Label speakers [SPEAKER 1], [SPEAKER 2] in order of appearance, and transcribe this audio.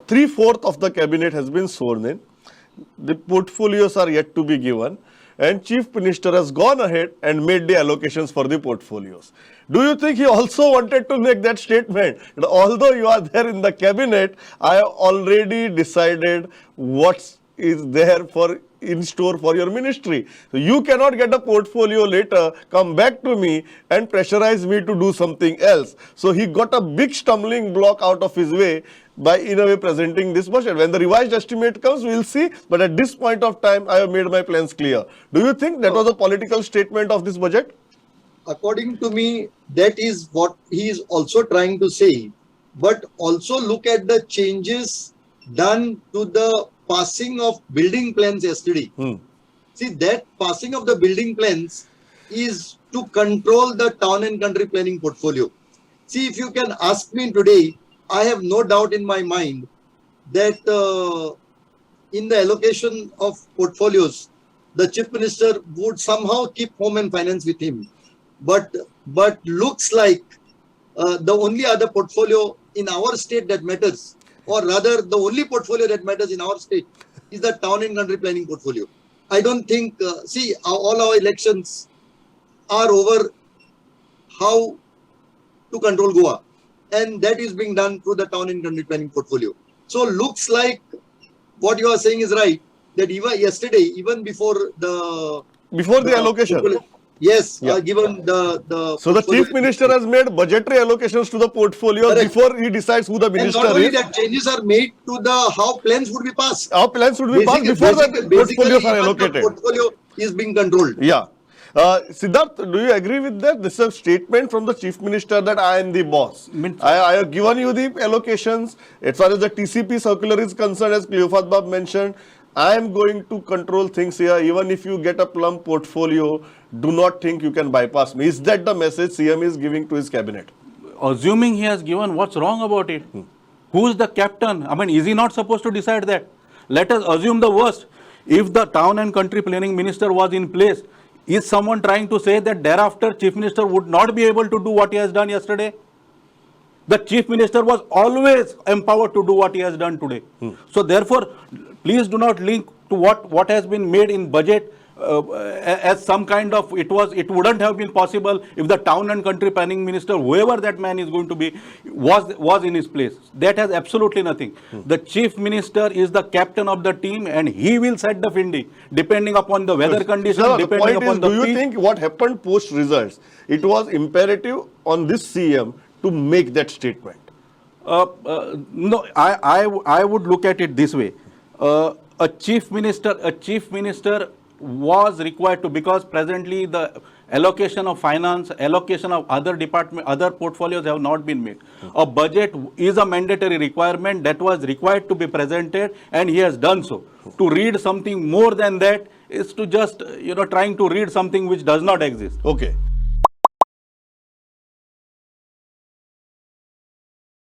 [SPEAKER 1] 3/4 of the cabinet has been sworn in. The portfolios are yet to be given, and Chief Minister has gone ahead and made the allocations for the portfolios. Do you think he also wanted to make that statement? That although you are there in the cabinet, I have already decided what is there for in store for your ministry. So you cannot get a portfolio later, come back to me and pressurize me to do something else. So he got a big stumbling block out of his way by in a way presenting this budget. When the revised estimate comes, we will see. But at this point of time, I have made my plans clear. Do you think that was a political statement of this budget?
[SPEAKER 2] According to me, that is what he is also trying to say. But also look at the changes done to the passing of building plans yesterday. See, that passing of the building plans is to control the town and country planning portfolio. See, if you can ask me today, I have no doubt in my mind that in the allocation of portfolios, the Chief Minister would somehow keep Home and Finance with him. But looks like the only other portfolio in our state that matters, or rather the only portfolio that matters in our state, is the town and country planning portfolio. I don't think, see, all our elections are over how to control Goa. And that is being done through the town and country planning portfolio. So looks like what you are saying is right, that even yesterday, even before the
[SPEAKER 1] allocation.
[SPEAKER 2] Yes,
[SPEAKER 1] Yeah.
[SPEAKER 2] given the
[SPEAKER 1] So the Chief Minister has made budgetary allocations to the portfolio before he decides who the minister
[SPEAKER 2] and not only
[SPEAKER 1] is.
[SPEAKER 2] that, changes are made to the how plans would be passed.
[SPEAKER 1] Our plans would be passed before the portfolios are allocated.
[SPEAKER 2] The portfolio is being controlled.
[SPEAKER 1] Yeah. Siddharth, do you agree with that? This is a statement from the Chief Minister that I am the boss. I have given you the allocations. As far as the TCP circular is concerned, as Cleophas Bab mentioned, I am going to control things here. Even if you get a plum portfolio, do not think you can bypass me. Is that the message CM is giving to his cabinet?
[SPEAKER 3] Assuming he has given, what's wrong about it? Who is the captain? I mean, is he not supposed to decide that? Let us assume the worst. If the town and country planning minister was in place, is someone trying to say that thereafter Chief Minister would not be able to do what he has done yesterday? The Chief Minister was always empowered to do what he has done today. So therefore, please do not link to what has been made in budget as some kind of, it wouldn't have been possible if the town and country planning minister, whoever that man is going to be, was in his place. That has absolutely nothing. The Chief Minister is the captain of the team and he will set the finding depending upon the weather conditions, depending upon the
[SPEAKER 1] do you think what happened post results, it was imperative on this CM to make that statement?
[SPEAKER 3] No, I would look at it this way. A chief minister was required to, because presently the allocation of finance, allocation of other portfolios have not been made. A budget is a mandatory requirement that was required to be presented, and he has done so. To read something more than that is to just, trying to read something which does not exist.
[SPEAKER 1] Okay.